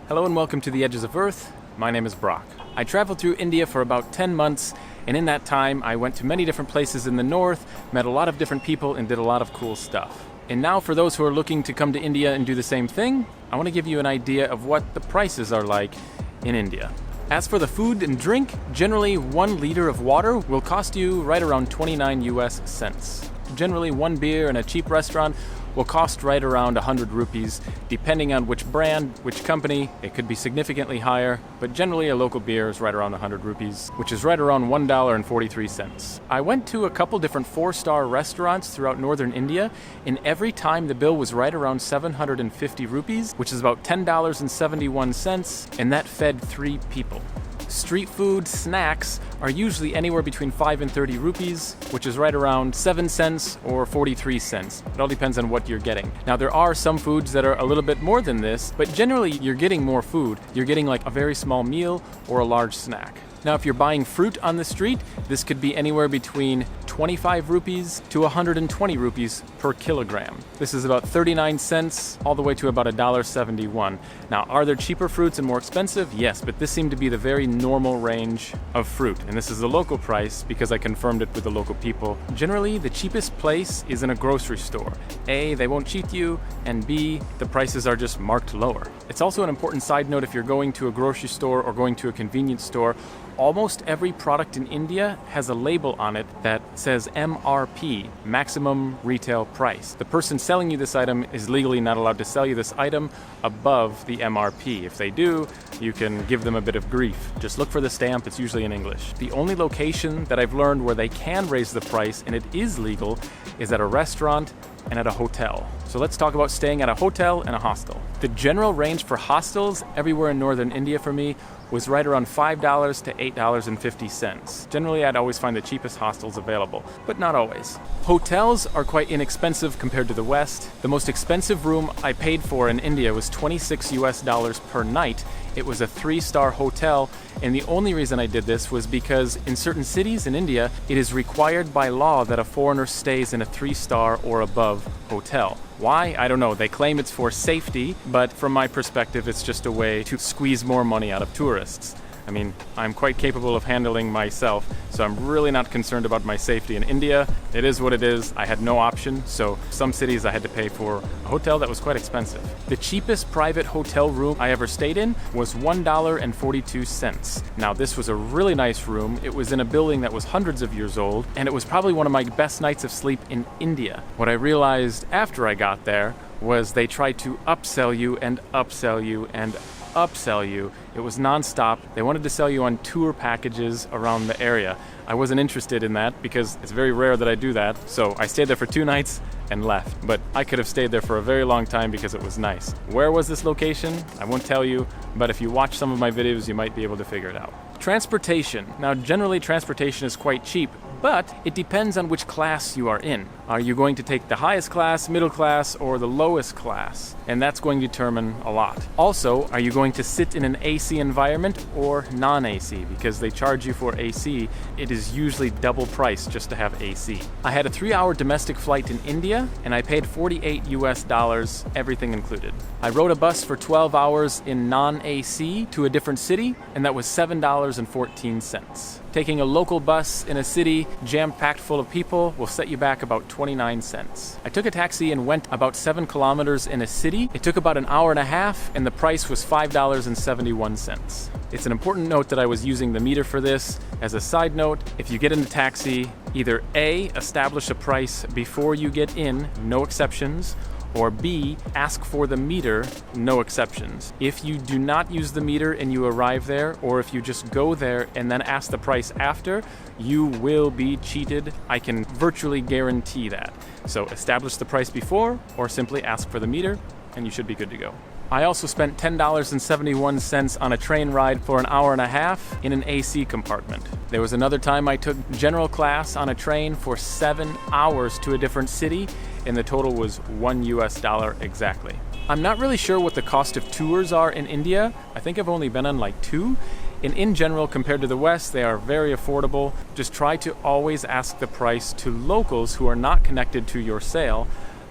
Hello and welcome to the Edges of Earth. My name is Brock. I traveled through India for about 10 months, and in that time I went to many different places in the north, met a lot of different people, and did a lot of cool stuff. And now for those who are looking to come to India and do the same thing, I want to give you an idea of what the prices are like in India. As for the food and drink, generally 1 liter of water will cost you right around 29 US cents. Generally, 1 beer in a cheap restaurant will cost right around 100 rupees, depending on which brand, which company. It could be significantly higher, but generally a local beer is right around 100 rupees, which is right around $1.43. I went to a couple different 4-star restaurants throughout northern India, and every time the bill was right around 750 rupees, which is about $10.71, and that fed 3 people. Street food snacks are usually anywhere between 5 and 30 rupees, which is right around 7 cents or 43 cents. It all depends on what you're getting. Now, there are some foods that are a little bit more than this, but generally you're getting more food. You're getting like a very small meal or a large snack. Now, if you're buying fruit on the street, this could be anywhere between 25 rupees to 120 rupees per kilogram. This is about 39 cents all the way to about $1.71. Now, are there cheaper fruits and more expensive? Yes, but this seemed to be the very normal range of fruit. And this is the local price because I confirmed it with the local people. Generally, the cheapest place is in a grocery store. A, they won't cheat you, and B, the prices are just marked lower. It's also an important side note if you're going to a grocery store or going to a convenience store. Almost every product in India has a label on it that says MRP, maximum retail price. The person selling you this item is legally not allowed to sell you this item above the MRP. If they do, you can give them a bit of grief. Just look for the stamp, it's usually in English. The only location that I've learned where they can raise the price and it is legal is at a restaurant and at a hotel. So let's talk about staying at a hotel and a hostel. The general range for hostels everywhere in northern India for me was right around $5 to $8.50. Generally, I'd always find the cheapest hostels available, but not always. Hotels are quite inexpensive compared to the West. The most expensive room I paid for in India was $26 US per night. It was a 3-star hotel, and the only reason I did this was because in certain cities in India, it is required by law that a foreigner stays in a 3-star or above hotel. Why? I don't know. They claim it's for safety, but from my perspective, it's just a way to squeeze more money out of tourists. I mean, I'm quite capable of handling myself, so I'm really not concerned about my safety in India. It is what it is. I had no option, so some cities I had to pay for a hotel that was quite expensive. The cheapest private hotel room I ever stayed in was $1.42. Now, this was a really nice room. It was in a building that was hundreds of years old, and it was probably one of my best nights of sleep in India. What I realized after I got there was they tried to upsell you and upsell you and upsell you. It was nonstop. They wanted to sell you on tour packages around the area. I wasn't interested in that because it's very rare that I do that. So I stayed there for 2 nights and left. But I could have stayed there for a very long time because it was nice. Where was this location? I won't tell you, but if you watch some of my videos, you might be able to figure it out. Transportation. Now, generally transportation is quite cheap, but it depends on which class you are in. Are you going to take the highest class, middle class, or the lowest class? And that's going to determine a lot. Also, are you going to sit in an AC environment or non-AC? Because they charge you for AC, it is usually double price just to have AC. I had a 3-hour domestic flight in India, and I paid $48 US, everything included. I rode a bus for 12 hours in non-AC to a different city, and that was $7.14. Taking a local bus in a city jam-packed full of people will set you back about 29 cents. I took a taxi and went about 7 kilometers in a city. It took about an hour and a half, and the price was $5.71. It's an important note that I was using the meter for this. As a side note, if you get in a taxi, either A, establish a price before you get in, no exceptions, or B, ask for the meter, no exceptions. If you do not use the meter and you arrive there, or if you just go there and then ask the price after, you will be cheated. I can virtually guarantee that. So establish the price before, or simply ask for the meter, and you should be good to go. I also spent $10.71 on a train ride for an hour and a half in an AC compartment. There was another time I took general class on a train for 7 hours to a different city, and the total was $1 US exactly. I'm not really sure what the cost of tours are in India. I think I've only been on like 2. And in general, compared to the West, they are very affordable. Just try to always ask the price to locals who are not connected to your sale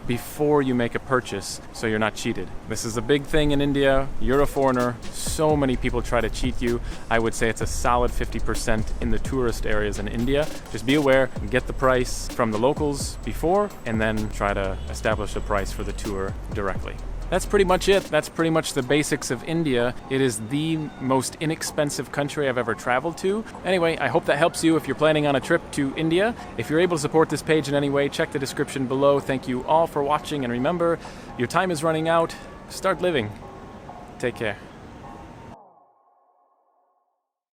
before you make a purchase so you're not cheated. This is a big thing in India. You're a foreigner. So many people try to cheat you. I would say it's a solid 50% in the tourist areas in India. Just be aware, get the price from the locals before, and then try to establish a price for the tour directly. That's pretty much it. That's pretty much the basics of India. It is the most inexpensive country I've ever traveled to. Anyway, I hope that helps you if you're planning on a trip to India. If you're able to support this page in any way, check the description below. Thank you all for watching, and remember, your time is running out. Start living. Take care.